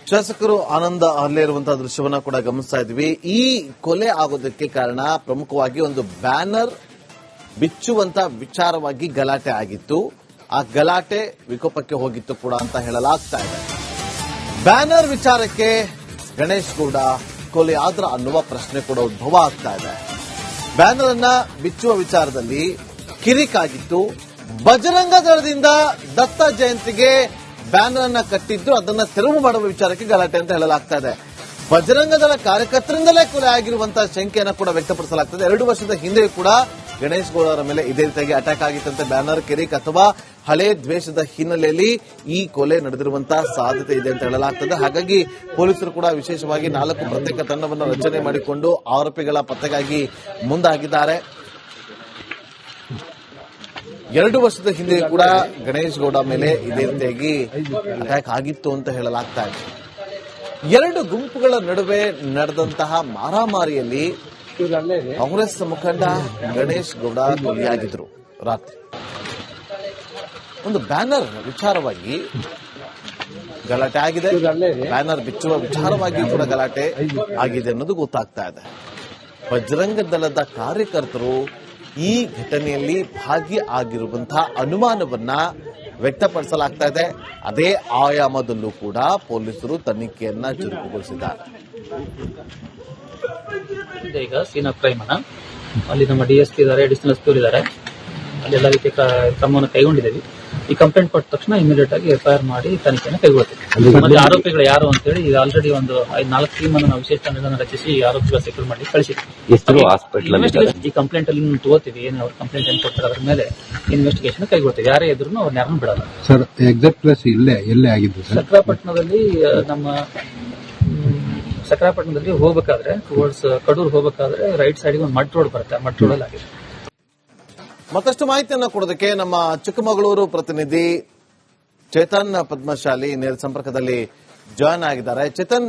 ಶಾಸಕರು ಆನಂದ ಅಲ್ಲೇ ಇರುವಂತಹ ದೃಶ್ಯವನ್ನ ಕೂಡ ಗಮನಿಸ್ತಾ ಇದ್ವಿ. ಈ ಕೊಲೆ ಆಗೋದಕ್ಕೆ ಕಾರಣ ಪ್ರಮುಖವಾಗಿ ಒಂದು ಬ್ಯಾನರ್ ಬಿಚ್ಚುವಂತ ವಿಚಾರವಾಗಿ ಗಲಾಟೆ ಆಗಿತ್ತು. ಆ ಗಲಾಟೆ ವಿಕೋಪಕ್ಕೆ ಹೋಗಿತ್ತು ಕೂಡ ಅಂತ ಹೇಳಲಾಗ್ತಾ ಇದೆ. ಬ್ಯಾನರ್ ವಿಚಾರಕ್ಕೆ ಗಣೇಶ್ ಗೌಡ ಕೊಲೆ ಆದ್ರ ಅನ್ನುವ ಪ್ರಶ್ನೆ ಕೂಡ ಉದ್ಭವ ಆಗ್ತಾ ಇದೆ. ಬ್ಯಾನರ್ ಅನ್ನ ಬಿಚ್ಚುವ ವಿಚಾರದಲ್ಲಿ ಕಿರಿಕಾಗಿತ್ತು. ಬಜರಂಗ ದಳದಿಂದ ದತ್ತ ಜಯಂತಿಗೆ ಬ್ಯಾನರ್ ಅನ್ನ ಕಟ್ಟಿದ್ದು, ಅದನ್ನ ತೆರವು ಮಾಡುವ ವಿಚಾರಕ್ಕೆ ಗಲಾಟೆ ಅಂತ ಹೇಳಲಾಗ್ತಾ ಇದೆ. ಬಜರಂಗ ದಳ ಕಾರ್ಯಕರ್ತರಿಂದಲೇ ಕೊಲೆ ಆಗಿರುವಂತಹ ಶಂಕೆಯನ್ನು ಕೂಡ ವ್ಯಕ್ತಪಡಿಸಲಾಗ್ತದೆ. 2 ವರ್ಷದ ಹಿಂದೆಯೂ ಕೂಡ ಗಣೇಶ್ ಗೌಡ ಅವರ ಮೇಲೆ ಇದೇ ರೀತಿಯಾಗಿ ಅಟ್ಯಾಕ್ ಆಗಿತ್ತಂತೆ. ಬ್ಯಾನರ್ ಕಿರಿಕ್ ಅಥವಾ ಹಳೆ ದ್ವೇಷದ ಹಿನ್ನೆಲೆಯಲ್ಲಿ ಈ ಕೊಲೆ ನಡೆದಿರುವಂತಹ ಸಾಧ್ಯತೆ ಇದೆ ಅಂತ ಹೇಳಲಾಗ್ತದೆ. ಹಾಗಾಗಿ ಪೊಲೀಸರು ಕೂಡ ವಿಶೇಷವಾಗಿ 4 ಪ್ರತ್ಯೇಕ ತಂಡವನ್ನು ರಚನೆ ಮಾಡಿಕೊಂಡು ಆರೋಪಿಗಳ ಪತ್ತೆಗಾಗಿ ಮುಂದಾಗಿದ್ದಾರೆ. 2 ವರ್ಷದ ಹಿಂದೆ ಕೂಡ ಗಣೇಶ್ ಗೌಡ ಮೇಲೆ ಇದೇ ರೀತಿಯಾಗಿ ಅಟ್ಯಾಕ್ ಆಗಿತ್ತು ಅಂತ ಹೇಳಲಾಗ್ತಾ ಇದೆ. 2 ಗುಂಪುಗಳ ನಡುವೆ ನಡೆದಂತಹ ಮಾರಾಮಾರಿಯಲ್ಲಿ ಕಾಂಗ್ರೆಸ್ ಮುಖಂಡ ಗಣೇಶ್ ಗೌಡ ಕೊಲೆಯಾಗಿದ್ರು. ರಾತ್ರಿ ಒಂದು ಬ್ಯಾನರ್ ವಿಚಾರವಾಗಿ ಗಲಾಟೆ ಆಗಿದೆ. ಬ್ಯಾನರ್ ಬಿಚ್ಚುವ ವಿಚಾರವಾಗಿ ಕೂಡ ಗಲಾಟೆ ಆಗಿದೆ ಅನ್ನೋದು ಗೊತ್ತಾಗ್ತಾ ಇದೆ. ಬಜರಂಗ ದಳದ ಕಾರ್ಯಕರ್ತರು ಈ ಘಟನೆಯಲ್ಲಿ ಭಾಗಿಯಾಗಿರುವಂತಹ ಅನುಮಾನವನ್ನ ವ್ಯಕ್ತಪಡಿಸಲಾಗ್ತಾ ಇದೆ. ಅದೇ ಆಯಾಮದಲ್ಲೂ ಕೂಡ ಪೊಲೀಸರು ತನಿಖೆಯನ್ನ ಚುರುಕುಗೊಳಿಸಿದ್ದಾರೆ. ಈಗ ಸೀನ್ ಆಫ್ ಕ್ರೈಮ್ ಅನ್ನ ಅಲ್ಲಿ ನಮ್ಮ ಡಿಎಸ್ಪಿ ಇದ್ದಾರೆ, ಅಡಿಷನಲ್ ಎಸ್ಪಿ ಇದ್ದಾರೆ, ಅಲ್ಲಿ ಎಲ್ಲ ರೀತಿಯ ಕ್ರಮವನ್ನು ಕೈಗೊಂಡಿದ್ದೀವಿ. ಈ ಕಂಪ್ಲೇಂಟ್ ಕೊಟ್ಟ ತಕ್ಷಣ ಇಮಿಡಿಯೇಟ್ ಆಗಿ ಎಫ್ಐಆರ್ ಮಾಡಿ ತನಿಖೆಯನ್ನು ಕೈಗೊಳ್ತೀವಿ. ಮತ್ತೆ ಆರೋಪಿಗಳು ಯಾರು ಅಂತೇಳಿ ಈಗ ಆಲ್ರೆಡಿ ಒಂದು 5-4 ಟೀಮ್ ಅನ್ನು ನಾವು ವಿಶೇಷ ತಂಡಗಳನ್ನು ರಚಿಸಿ ಆರೋಪಿಗಳ ಸೆಕ್ಯೂರ್ ಮಾಡಿ ಕಳಿಸಿದ್ವಿ. ಈ ಕಂಪ್ಲೇಂಟ್ ಅಲ್ಲಿ ತಗೋತೀವಿ, ಏನು ಅವ್ರ ಕಂಪ್ಲೇಂಟ್ ಏನು ಕೊಡ್ತಾರೆ ಅದ್ರ ಮೇಲೆ ಇನ್ವೆಸ್ಟಿಗೇಷನ್ ಕೈಗೊಳ್ತೀವಿ. ಯಾರೇ ಎದುರು ಅವ್ರನ್ನ ಯಾರನ್ನು ಬಿಡಲ್ಲ. ಸರ್, ಎಕ್ಸಾಕ್ಟ್ ಪ್ಲೇಸ್ ಎಲ್ಲೇ ಆಗಿದ್ದು? ಸಕ್ರಾಪಟ್ಟಣದಲ್ಲಿ ನಮ್ಮ ಸಕ್ರಾಪಟ್ಟಣದಲ್ಲಿ ಹೋಗಬೇಕಾದ್ರೆ ಟುವರ್ಡ್ಸ್ ಕಡೂರು ಹೋಗಬೇಕಾದ್ರೆ ರೈಟ್ ಸೈಡ್ಗೆ ಒಂದು ಮಡ್ ರೋಡ್ ಬರುತ್ತೆ. ಮಡ್ ರೋಡ್ ಅಲ್ಲಿ ಆಗಿದೆ. ಮತ್ತಷ್ಟು ಮಾಹಿತಿಯನ್ನು ಕೊಡೋದಕ್ಕೆ ನಮ್ಮ ಚಿಕ್ಕಮಗಳೂರು ಪ್ರತಿನಿಧಿ ಚೇತನ್ ಪದ್ಮಶಾಲಿ ನೇರ ಸಂಪರ್ಕದಲ್ಲಿ ಜಾಯ್ನ್ ಆಗಿದ್ದಾರೆ. ಚೇತನ್,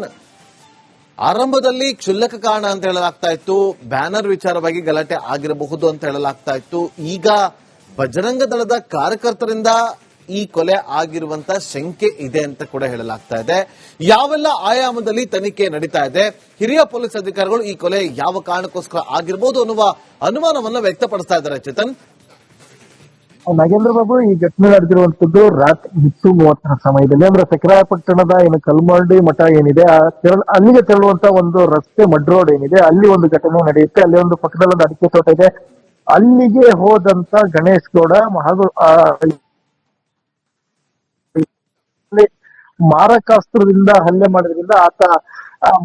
ಆರಂಭದಲ್ಲಿ ಕ್ಷುಲ್ಲಕ ಕಾರಣ ಅಂತ ಹೇಳಲಾಗ್ತಾ ಇತ್ತು, ಬ್ಯಾನರ್ ವಿಚಾರವಾಗಿ ಗಲಾಟೆ ಆಗಿರಬಹುದು ಅಂತ ಹೇಳಲಾಗ್ತಾ ಇತ್ತು. ಈಗ ಬಜರಂಗ ದಳದ ಕಾರ್ಯಕರ್ತರಿಂದ ಈ ಕೊಲೆ ಆಗಿರುವಂತ ಶಂಕೆ ಇದೆ ಅಂತ ಕೂಡ ಹೇಳಲಾಗ್ತಾ ಇದೆ. ಯಾವೆಲ್ಲ ಆಯಾಮದಲ್ಲಿ ತನಿಖೆ ನಡೀತಾ ಇದೆ, ಹಿರಿಯ ಪೊಲೀಸ್ ಅಧಿಕಾರಿಗಳು ಈ ಕೊಲೆ ಯಾವ ಕಾರಣಕ್ಕೋಸ್ಕರ ಆಗಿರಬಹುದು ಅನ್ನುವ ಅನುಮಾನವನ್ನು ವ್ಯಕ್ತಪಡಿಸ್ತಾ ಇದ್ದಾರೆ. ಚೇತನ್, ನಾಗೇಂದ್ರ ಬಾಬು, ಈ ಘಟನೆ ನಡೆದಿರುವಂತದ್ದು ರಾತ್ರಿ 10:30 ಸಮಯದಲ್ಲಿ, ಅಂದ್ರೆ ಸಕ್ರಾಪಟ್ಟಣದ ಏನು ಕಲ್ಮರ್ಡಿ ಮಠ ಏನಿದೆ ಅಲ್ಲಿಗೆ ತೆರಳುವಂತ ಒಂದು ರಸ್ತೆ ಮಡ್ ರೋಡ್ ಏನಿದೆ, ಅಲ್ಲಿ ಒಂದು ಘಟನೆ ನಡೆಯುತ್ತೆ. ಅಲ್ಲಿ ಒಂದು ಪಕ್ಕದಲ್ಲಿ ಒಂದು ಅಡಿಕೆ ತೋಟ ಇದೆ. ಅಲ್ಲಿಗೆ ಹೋದಂತ ಗಣೇಶ್ ಗೌಡ ಹಾಗೂ ಮಾರಕಾಸ್ತ್ರದಿಂದ ಹಲ್ಲೆ ಮಾಡೋದ್ರಿಂದ ಆತ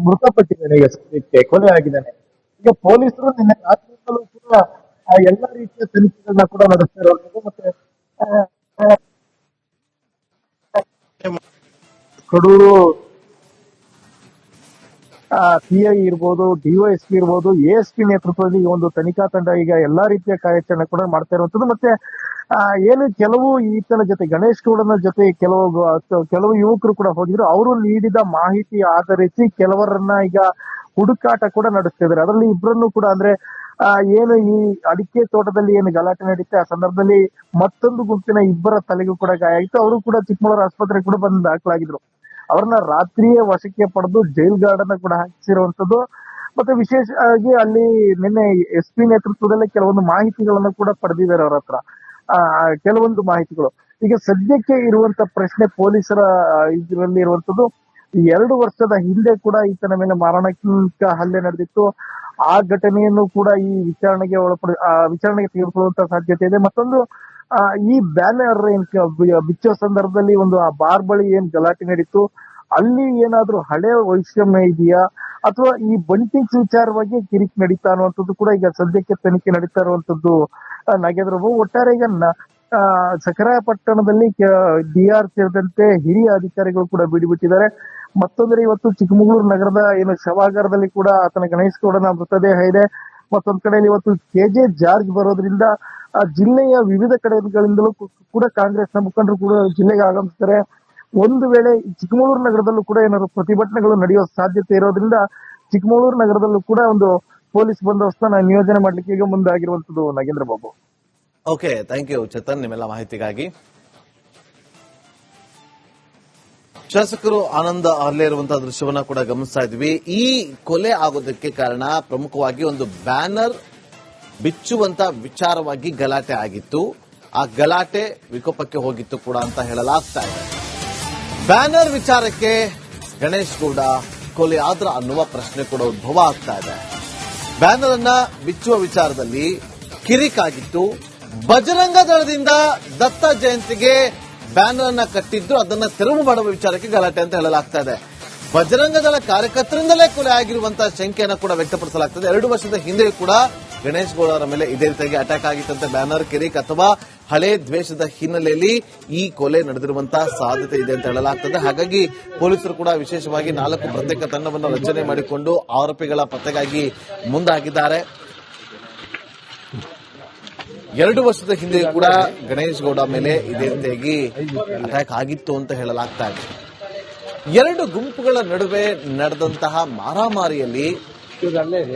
ಮೃತಪಟ್ಟಿದ್ದಾನೆ. ಈಗ ಸದ್ಯಕ್ಕೆ ಕೊಲೆ ಆಗಿದ್ದಾನೆ. ಈಗ ಪೊಲೀಸರು ನಿನ್ನೆ ರಾತ್ರಿಯಿಂದಲೂ ಕೂಡ ಎಲ್ಲಾ ರೀತಿಯ ತನಿಖೆಗಳನ್ನ ಕೂಡ ನಡೆಸ್ತಾ ಇರುವಂತದ್ದು. ಮತ್ತೆ ಕಡೂರು ಸಿಐ ಇರ್ಬೋದು, ಡಿವೈಎಸ್ಪಿ ಇರ್ಬೋದು, ಎಎಸ್ಪಿ ನೇತೃತ್ವದಲ್ಲಿ ಈ ಒಂದು ತನಿಖಾ ತಂಡ ಈಗ ಎಲ್ಲಾ ರೀತಿಯ ಕಾರ್ಯಾಚರಣೆ ಕೂಡ ಮಾಡ್ತಾ ಇರುವಂತದ್ದು. ಮತ್ತೆ ಏನು ಕೆಲವು ಈತನ ಜೊತೆ ಗಣೇಶ್ ಗೌಡನ ಜೊತೆ ಕೆಲವು ಯುವಕರು ಕೂಡ ಹೋಗಿದ್ರು. ಅವರು ನೀಡಿದ ಮಾಹಿತಿ ಆಧರಿಸಿ ಕೆಲವರನ್ನ ಈಗ ಹುಡುಕಾಟ ಕೂಡ ನಡೆಸ್ತಿದ್ದಾರೆ. ಅದರಲ್ಲಿ ಇಬ್ಬರನ್ನು ಕೂಡ, ಅಂದ್ರೆ ಏನು ಈ ಅಡಿಕೆ ತೋಟದಲ್ಲಿ ಏನು ಗಲಾಟೆ ನಡೀತೆ ಆ ಸಂದರ್ಭದಲ್ಲಿ ಮತ್ತೊಂದು ಗುಂಪಿನ ಇಬ್ಬರ ತಲೆಗೂ ಕೂಡ ಗಾಯ ಆಗಿತ್ತು. ಅವರು ಕೂಡ ಚಿಕ್ಕಮಗಳೂರು ಆಸ್ಪತ್ರೆಗೆ ಕೂಡ ಬಂದು ದಾಖಲಾಗಿದ್ರು. ಅವ್ರನ್ನ ರಾತ್ರಿಯೇ ವಶಕ್ಕೆ ಪಡೆದು ಜೈಲ್ ಗಾರ್ಡ್ ಅನ್ನ ಕೂಡ ಹಾಕಿಸಿರುವಂತದ್ದು. ಮತ್ತೆ ವಿಶೇಷವಾಗಿ ಅಲ್ಲಿ ನಿನ್ನೆ ಎಸ್ಪಿ ನೇತೃತ್ವದಲ್ಲಿ ಕೆಲವೊಂದು ಮಾಹಿತಿಗಳನ್ನು ಕೂಡ ಪಡೆದಿದ್ದಾರೆ ಅವ್ರ ಹತ್ರ, ಕೆಲವೊಂದು ಮಾಹಿತಿಗಳು. ಈಗ ಸದ್ಯಕ್ಕೆ ಇರುವಂತ ಪ್ರಶ್ನೆ ಪೊಲೀಸರ ಇದರಲ್ಲಿ ಇರುವಂತದ್ದು, 2 ವರ್ಷದ ಹಿಂದೆ ಕೂಡ ಈತನ ಮೇಲೆ ಮಾರಣಾಂತಿಕ ಹಲ್ಲೆ ನಡೆದಿತ್ತು. ಆ ಘಟನೆಯನ್ನು ಕೂಡ ಈ ವಿಚಾರಣೆಗೆ ತೆಗೆದುಕೊಳ್ಳುವಂತ ಸಾಧ್ಯತೆ ಇದೆ. ಮತ್ತೊಂದು, ಈ ಬ್ಯಾನರ್ ಬಿಚ್ಚೋ ಸಂದರ್ಭದಲ್ಲಿ ಒಂದು ಆ ಬಾರ್ ಬಳಿ ಏನ್ ಗಲಾಟೆ ನಡೀತು, ಅಲ್ಲಿ ಏನಾದ್ರೂ ಹಳೆ ವೈಷಮ್ಯ ಇದೆಯಾ ಅಥವಾ ಈ ಬಂಟಿಂಗ್ಸ್ ವಿಚಾರವಾಗಿ ಕಿರಿಕ್ ನಡೀತಾ ಅನ್ನುವಂಥದ್ದು ಕೂಡ ಈಗ ಸದ್ಯಕ್ಕೆ ತನಿಖೆ ನಡೀತಾ ಇರುವಂತದ್ದು. ನಾಗೇಂದ್ರ ಬಾಬು, ಒಟ್ಟಾರೆ ಈಗ ಸಕರಾಪಟ್ಟಣದಲ್ಲಿ ಡಿಆರ್ ಸೇರಿದಂತೆ ಹಿರಿಯ ಅಧಿಕಾರಿಗಳು ಕೂಡ ಬಿಡಿಬಿಟ್ಟಿದ್ದಾರೆ. ಮತ್ತೊಂದ್ರೆ ಇವತ್ತು ಚಿಕ್ಕಮಗಳೂರು ನಗರದ ಏನು ಶವಾಗಾರದಲ್ಲಿ ಕೂಡ ಆತನ ಗಣೇಶ್ ಗೌಡನ ಮೃತದೇಹ ಇದೆ. ಮತ್ತೊಂದ್ ಕಡೆಯಲ್ಲಿ ಇವತ್ತು ಕೆಜೆ ಜಾರ್ಜ್ ಬರೋದ್ರಿಂದ ಜಿಲ್ಲೆಯ ವಿವಿಧ ಕಡೆಗಳಿಂದಲೂ ಕೂಡ ಕಾಂಗ್ರೆಸ್ನ ಮುಖಂಡರು ಕೂಡ ಜಿಲ್ಲೆಗೆ ಆಗಮಿಸ್ತಾರೆ. ಒಂದು ವೇಳೆ ಚಿಕ್ಕಮಗಳೂರು ನಗರದಲ್ಲೂ ಕೂಡ ಏನಾದ್ರು ಪ್ರತಿಭಟನೆಗಳು ನಡೆಯುವ ಸಾಧ್ಯತೆ ಇರೋದ್ರಿಂದ ಚಿಕ್ಕಮಗಳೂರು ನಗರದಲ್ಲೂ ಕೂಡ ಒಂದು ಪೊಲೀಸ್ ಬಂದೋಬಸ್ತನ್ನ ನಿಯೋಜನೆ ಮಾಡ್ಲಿಕ್ಕೆ ಈಗ ಮುಂದಾಗಿರುವಂತದ್ದು. Nagendra Babu, okay, thank you Chetan, ನಿಮ್ಮೆಲ್ಲ ಮಾಹಿತಿಗಾಗಿ. ಶಾಸಕರು ಆನಂದ್ ಅಲ್ಲೇ ಇರುವಂತಹ ದೃಶ್ಯವನ್ನ ಕೂಡ ಗಮನಿಸ್ತಾ ಇದ್ವಿ. ಈ ಕೊಲೆ ಆಗೋದಕ್ಕೆ ಕಾರಣ ಪ್ರಮುಖವಾಗಿ ಒಂದು ಬ್ಯಾನರ್ ಬಿಚ್ಚುವಂತ ವಿಚಾರವಾಗಿ ಗಲಾಟೆ ಆಗಿತ್ತು. ಆ ಗಲಾಟೆ ವಿಕೋಪಕ್ಕೆ ಹೋಗಿತ್ತು ಕೂಡ ಅಂತ ಹೇಳಲಾಗ್ತಾ ಇದೆ. ಬ್ಯಾನರ್ ವಿಚಾರಕ್ಕೆ ಗಣೇಶ್ ಗೌಡ ಕೊಲೆ ಆದ್ರ ಅನ್ನುವ ಪ್ರಶ್ನೆ ಕೂಡ ಉದ್ಭವ ಆಗ್ತಾ ಇದೆ. ಬ್ಯಾನರ್ ಅನ್ನ ಬಿಚ್ಚುವ ವಿಚಾರದಲ್ಲಿ ಕಿರಿಕಾಗಿತ್ತು. ಬಜರಂಗ ದಳದಿಂದ ದತ್ತ ಜಯಂತಿಗೆ ಬ್ಯಾನರ್ ಅನ್ನ ಕಟ್ಟಿದ್ದು ಅದನ್ನ ತೆರವು ಮಾಡುವ ವಿಚಾರಕ್ಕೆ ಗಲಾಟೆ ಅಂತ ಹೇಳಲಾಗ್ತಾ ಇದೆ. ಬಜರಂಗ ದಳ ಕಾರ್ಯಕರ್ತರಿಂದಲೇ ಕೊಲೆ ಆಗಿರುವಂತಹ ಶಂಕೆಯನ್ನು ಕೂಡ ವ್ಯಕ್ತಪಡಿಸಲಾಗ್ತದೆ. 2 ವರ್ಷದ ಹಿಂದೆ ಕೂಡ ಗಣೇಶ್ ಗೌಡರ ಮೇಲೆ ಇದೇ ರೀತಿಯಾಗಿ ಅಟ್ಯಾಕ್ ಆಗಿತ್ತಂತೆ. ಬ್ಯಾನರ್ ಕಿರಿಕ್ ಅಥವಾ ಹಳೆ ದ್ವೇಷದ ಹಿನ್ನೆಲೆಯಲ್ಲಿ ಈ ಕೊಲೆ ನಡೆದಿರುವಂತಹ ಸಾಧ್ಯತೆ ಇದೆ ಅಂತ ಹೇಳಲಾಗ್ತದೆ. ಹಾಗಾಗಿ ಪೊಲೀಸರು ಕೂಡ ವಿಶೇಷವಾಗಿ 4 ಪ್ರತ್ಯೇಕ ತಂಡವನ್ನು ರಚನೆ ಮಾಡಿಕೊಂಡು ಆರೋಪಿಗಳ ಪತ್ತೆಗಾಗಿ ಮುಂದಾಗಿದ್ದಾರೆ. 2 ವರ್ಷದ ಹಿಂದೆ ಕೂಡ ಗಣೇಶ್ ಗೌಡ ಮೇಲೆ ಇದೇ ರೀತಿಯಾಗಿ ಅಟ್ಯಾಕ್ ಆಗಿತ್ತು ಅಂತ ಹೇಳಲಾಗ್ತಾ ಇದೆ. 2 ಗುಂಪುಗಳ ನಡುವೆ ನಡೆದಂತಹ ಮಾರಾಮಾರಿಯಲ್ಲಿ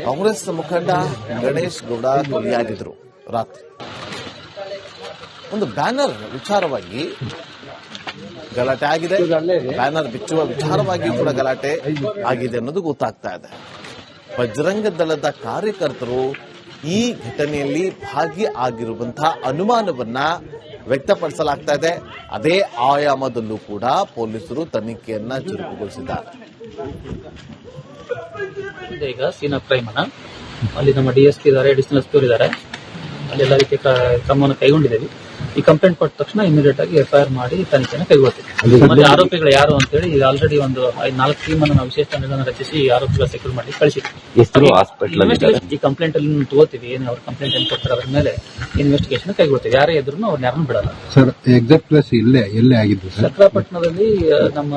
ಕಾಂಗ್ರೆಸ್ ಮುಖಂಡ ಗಣೇಶ್ ಗೌಡ ಕೊಲೆಯಾಗಿದ್ರು. ರಾತ್ರಿ ಒಂದು ಬ್ಯಾನರ್ ವಿಚಾರವಾಗಿ ಗಲಾಟೆ ಆಗಿದೆ. ಬ್ಯಾನರ್ ಬಿಚ್ಚುವ ವಿಚಾರವಾಗಿ ಕೂಡ ಗಲಾಟೆ ಆಗಿದೆ ಅನ್ನೋದು ಗೊತ್ತಾಗ್ತಾ ಇದೆ. ಬಜರಂಗ ದಳದ ಕಾರ್ಯಕರ್ತರು ಈ ಘಟನೆಯಲ್ಲಿ ಭಾಗಿಯಾಗಿರುವಂತಹ ಅನುಮಾನವನ್ನ ವ್ಯಕ್ತಪಡಿಸಲಾಗ್ತಾ ಇದೆ. ಅದೇ ಆಯಾಮದಲ್ಲೂ ಕೂಡ ಪೊಲೀಸರು ತನಿಖೆಯನ್ನ ಚುರುಕುಗೊಳಿಸಿದ್ದಾರೆ. ಈಗ ಸೀನ್ ಆಫ್ ಕ್ರೈಮ್ ಅನ್ನ ಅಲ್ಲಿ ನಮ್ಮ ಡಿಎಸ್ಪಿ ಇದ್ದಾರೆ, ಅಡಿಷನಲ್ ಎಸ್ಪಿ ಇದ್ದಾರೆ, ಅಲ್ಲೆಲ್ಲ ರೀತಿಯ ಕ್ರಮವನ್ನು ಕೈಗೊಂಡಿದ್ದೇವೆ. ಈ ಕಂಪ್ಲೇಂಟ್ ಕೊಟ್ಟ ತಕ್ಷಣ ಇಮಿಡಿಯೇಟ್ ಆಗಿ ಎಫ್ಐಆರ್ ಮಾಡಿ ತನಿಖೆಯನ್ನು ಕೈಗೊಳ್ತೀವಿ. ಮತ್ತೆ ಆರೋಪಿಗಳು ಯಾರು ಅಂತ ಹೇಳಿ ಈಗ ಆಲ್ರೆಡಿ ಒಂದು 4 ಟೀಮ್ ಅನ್ನು ನಾವು ವಿಶೇಷ ತಂಡಗಳನ್ನು ರಚಿಸಿ ಆರೋಪಿಗಳ ಸೆಕ್ಯೂರ್ ಮಾಡಿ ಕಳಿಸಿದ್ವಿ. ಈ ಕಂಪ್ಲೇಂಟ್ ಅಲ್ಲಿ ತಗೋತೀವಿ, ಏನು ಅವ್ರ ಕಂಪ್ಲೇಂಟ್ ಏನು ಕೊಡ್ತಾರೆ ಅದ್ರ ಮೇಲೆ ಇನ್ವೆಸ್ಟಿಗೇಷನ್ ಕೈಗೊಳ್ತೀವಿ. ಯಾರೇ ಇದ್ರು ಅವ್ರನ್ನ ಯಾರನ್ನು ಬಿಡಲ್ಲ. ಸರ್ ಎಕ್ಸಾಕ್ಟ್ ಪ್ಲೇಸ್ ಎಲ್ಲೇ ಆಗಿದ್ದು ಸರ್? ಸಕ್ರಾಪಟ್ಟಣದಲ್ಲಿ ನಮ್ಮ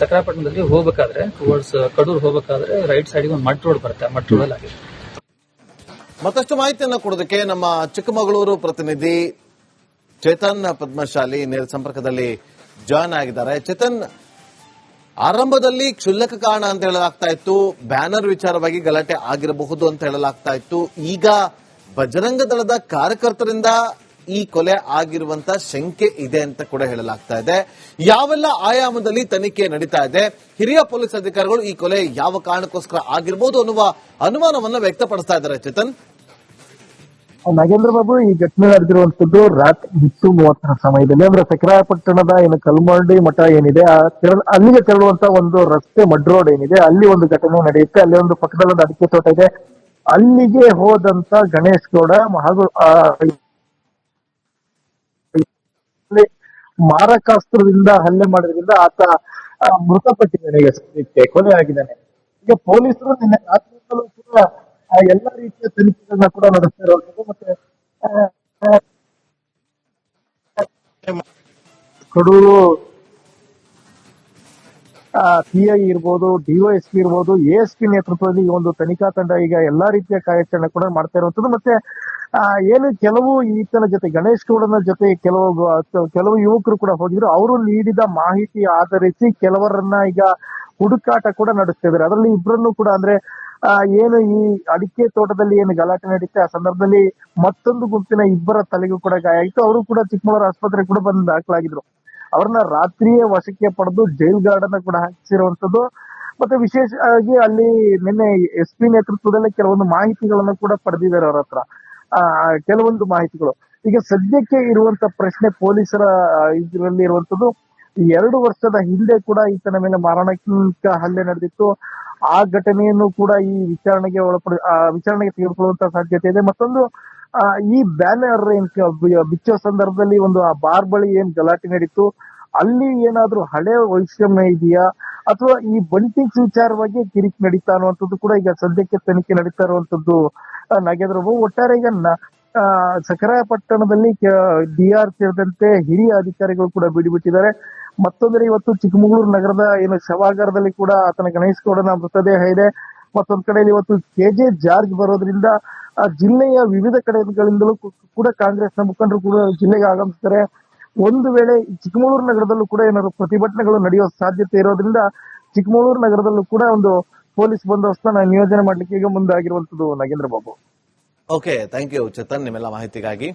ಸಕ್ರಾಪಟ್ಟಣದಲ್ಲಿ ಹೋಗಬೇಕಾದ್ರೆ ಟುವರ್ಡ್ಸ್ ಕಡೂರ್ ಹೋಗಬೇಕಾದ್ರೆ ರೈಟ್ ಸೈಡ್ಗೆ ಒಂದು ಮಟ್ ರೋಡ್ ಬರುತ್ತೆ. ಮಟ್ ರೋಡ್ ಅಲ್ಲಿ ಆಗಿದೆ. ಮತ್ತಷ್ಟು ಮಾಹಿತಿಯನ್ನು ಕೊಡೋದಕ್ಕೆ ನಮ್ಮ ಚಿಕ್ಕಮಗಳೂರು ಪ್ರತಿನಿಧಿ ಚೇತನ್ ಪದ್ಮಶಾಲಿ ನೇರ ಸಂಪರ್ಕದಲ್ಲಿ ಜಾಯ್ನ್ ಆಗಿದ್ದಾರೆ. ಚೇತನ್, ಆರಂಭದಲ್ಲಿ ಕ್ಷುಲ್ಲಕ ಕಾರಣ ಅಂತ ಹೇಳಲಾಗ್ತಾ ಇತ್ತು, ಬ್ಯಾನರ್ ವಿಚಾರವಾಗಿ ಗಲಾಟೆ ಆಗಿರಬಹುದು ಅಂತ ಹೇಳಲಾಗ್ತಾ ಇತ್ತು. ಈಗ ಬಜರಂಗ ದಳದ ಕಾರ್ಯಕರ್ತರಿಂದ ಈ ಕೊಲೆ ಆಗಿರುವಂತ ಶಂಕೆ ಇದೆ ಅಂತ ಕೂಡ ಹೇಳಲಾಗ್ತಾ ಇದೆ. ಯಾವೆಲ್ಲ ಆಯಾಮದಲ್ಲಿ ತನಿಖೆ ನಡೀತಾ ಇದೆ? ಹಿರಿಯ ಪೊಲೀಸ್ ಅಧಿಕಾರಿಗಳು ಈ ಕೊಲೆ ಯಾವ ಕಾರಣಕ್ಕೋಸ್ಕರ ಆಗಿರಬಹುದು ಅನ್ನುವ ಅನುಮಾನವನ್ನ ವ್ಯಕ್ತಪಡಿಸ್ತಾ ಇದ್ದಾರೆ. ಚೇತನ್, ನಾಗೇಂದ್ರ ಬಾಬು, ಈ ಘಟನೆ ನಡೆದಿರುವಂತದ್ದು ರಾತ್ರಿ 10:30 ಸಮಯದಲ್ಲಿ, ಅಂದ್ರೆ ಸಕ್ರಾಯಪಟ್ಟಣದ ಏನು ಕಲ್ಮರ್ಡಿ ಮಠ ಏನಿದೆ ಅಲ್ಲಿಗೆ ತೆರಳುವಂತ ಒಂದು ರಸ್ತೆ ಮಡ್ ರೋಡ್ ಏನಿದೆ, ಅಲ್ಲಿ ಒಂದು ಘಟನೆ ನಡೆಯುತ್ತೆ. ಅಲ್ಲಿ ಒಂದು ಪಕ್ಕದಲ್ಲಿ ಒಂದು ಅಡಿಕೆ ತೋಟ ಇದೆ. ಅಲ್ಲಿಗೆ ಹೋದಂತ ಗಣೇಶ್ ಗೌಡ ಹಾಗೂ ಮಾರಕಾಸ್ತ್ರದಿಂದ ಹಲ್ಲೆ ಮಾಡೋದ್ರಿಂದ ಆತ ಮೃತಪಟ್ಟಿದ್ದಾನೆ. ಈಗ ಸದ್ಯಕ್ಕೆ ಕೊಲೆ ಆಗಿದ್ದಾನೆ. ಈಗ ಪೊಲೀಸರು ನಿನ್ನೆ ರಾತ್ರಿಯಿಂದಲೂ ಕೂಡ ಎಲ್ಲಾ ರೀತಿಯ ತನಿಖೆಗಳನ್ನ ಕೂಡ ನಡೆಸ್ತಾ ಇರುವಂತದ್ದು. ಮತ್ತೆ ಕಡೂರು ಸಿಐ ಇರ್ಬೋದು, ಡಿವೈಎಸ್ಪಿ ಇರ್ಬೋದು, ಎಎಸ್ಪಿ ನೇತೃತ್ವದಲ್ಲಿ ಈ ಒಂದು ತನಿಖಾ ತಂಡ ಈಗ ಎಲ್ಲಾ ರೀತಿಯ ಕಾರ್ಯಾಚರಣೆ ಕೂಡ ಮಾಡ್ತಾ ಇರುವಂತದ್ದು. ಮತ್ತೆ ಏನು ಕೆಲವು ಈತನ ಜೊತೆ ಗಣೇಶ್ ಗೌಡನ ಜೊತೆ ಕೆಲವು ಯುವಕರು ಕೂಡ ಹೋಗಿದ್ರು. ಅವರು ನೀಡಿದ ಮಾಹಿತಿ ಆಧರಿಸಿ ಕೆಲವರನ್ನ ಈಗ ಹುಡುಕಾಟ ಕೂಡ ನಡೆಸ್ತಿದ್ದಾರೆ. ಅದರಲ್ಲಿ ಇಬ್ಬರನ್ನು ಕೂಡ, ಅಂದ್ರೆ ಏನು ಈ ಅಡಿಕೆ ತೋಟದಲ್ಲಿ ಏನು ಗಲಾಟೆ ನಡೀತೆ ಆ ಸಂದರ್ಭದಲ್ಲಿ ಮತ್ತೊಂದು ಗುಂಪಿನ ಇಬ್ಬರ ತಲೆಗೂ ಕೂಡ ಗಾಯ ಆಗಿತ್ತು. ಅವರು ಕೂಡ ಚಿಕ್ಕಮಗಳೂರು ಆಸ್ಪತ್ರೆಗೆ ಕೂಡ ಬಂದು ದಾಖಲಾಗಿದ್ರು. ಅವ್ರನ್ನ ರಾತ್ರಿಯೇ ವಶಕ್ಕೆ ಪಡೆದು ಜೈಲ್ ಗಾರ್ಡ್ ಅನ್ನ ಕೂಡ ಹಾಕಿಸಿರುವಂತದ್ದು. ಮತ್ತೆ ವಿಶೇಷವಾಗಿ ಅಲ್ಲಿ ನಿನ್ನೆ ಎಸ್ಪಿ ನೇತೃತ್ವದಲ್ಲಿ ಕೆಲವೊಂದು ಮಾಹಿತಿಗಳನ್ನು ಕೂಡ ಪಡೆದಿದ್ದಾರೆ ಅವ್ರ ಹತ್ರ, ಕೆಲವೊಂದು ಮಾಹಿತಿಗಳು. ಈಗ ಸದ್ಯಕ್ಕೆ ಇರುವಂತ ಪ್ರಶ್ನೆ ಪೊಲೀಸರ ಇದರಲ್ಲಿ ಇರುವಂತದ್ದು, 2 ವರ್ಷದ ಹಿಂದೆ ಕೂಡ ಈತನ ಮೇಲೆ ಮಾರಣಾಂತಿಕ ಹಲ್ಲೆ ನಡೆದಿತ್ತು. ಆ ಘಟನೆಯನ್ನು ಕೂಡ ಈ ವಿಚಾರಣೆಗೆ ತೆಗೆದುಕೊಳ್ಳುವಂತ ಸಾಧ್ಯತೆ ಇದೆ. ಮತ್ತೊಂದು, ಈ ಬ್ಯಾನರ್ ಬಿಚ್ಚೋ ಸಂದರ್ಭದಲ್ಲಿ ಒಂದು ಆ ಬಾರ್ ಬಳಿ ಏನ್ ಗಲಾಟೆ ನಡೀತು, ಅಲ್ಲಿ ಏನಾದ್ರೂ ಹಳೆ ವೈಷಮ್ಯ ಇದೆಯಾ ಅಥವಾ ಈ ಬಂಟಿಂಗ್ಸ್ ವಿಚಾರವಾಗಿ ಕಿರಿಕ್ ನಡೀತಾ ಅನ್ನುವಂಥದ್ದು ಕೂಡ ಈಗ ಸದ್ಯಕ್ಕೆ ತನಿಖೆ ನಡೀತಾ ಇರುವಂತದ್ದು. ನಾಗೇಂದ್ರ ಬಾಬು, ಒಟ್ಟಾರೆ ಈಗ ಸಕರಾಯಪಟ್ಟಣದಲ್ಲಿ ಡಿಆರ್ ಸೇರಿದಂತೆ ಹಿರಿಯ ಅಧಿಕಾರಿಗಳು ಕೂಡ ಬಿಡಿಬಿಟ್ಟಿದ್ದಾರೆ. ಮತ್ತೊಂದ್ರೆ ಇವತ್ತು ಚಿಕ್ಕಮಗಳೂರು ನಗರದ ಏನು ಶವಾಗಾರದಲ್ಲಿ ಕೂಡ ಆತನ ಗಣೇಶ್ ಗೌಡನ ಮೃತದೇಹ ಇದೆ. ಮತ್ತೊಂದ್ ಕಡೆಯಲ್ಲಿ ಇವತ್ತು ಕೆಜೆ ಜಾರ್ಜ್ ಬರೋದ್ರಿಂದ ಜಿಲ್ಲೆಯ ವಿವಿಧ ಕಡೆಗಳಿಂದಲೂ ಕೂಡ ಕಾಂಗ್ರೆಸ್ನ ಮುಖಂಡರು ಕೂಡ ಜಿಲ್ಲೆಗೆ ಆಗಮಿಸ್ತಾರೆ. ಒಂದು ವೇಳೆ ಚಿಕ್ಕಮಗಳೂರು ನಗರದಲ್ಲೂ ಕೂಡ ಏನಾದ್ರು ಪ್ರತಿಭಟನೆಗಳು ನಡೆಯುವ ಸಾಧ್ಯತೆ ಇರೋದ್ರಿಂದ ಚಿಕ್ಕಮಗಳೂರು ನಗರದಲ್ಲೂ ಕೂಡ ಒಂದು ಪೊಲೀಸ್ ಬಂದೋಬಸ್ತ ನಿಯೋಜನೆ ಮಾಡ್ಲಿಕ್ಕೆ ಈಗ ಮುಂದಾಗಿರುವಂತದ್ದು. Nagendra Babu, okay, thank you Chetan ನಿಮ್ಮೆಲ್ಲ ಮಾಹಿತಿಗಾಗಿ.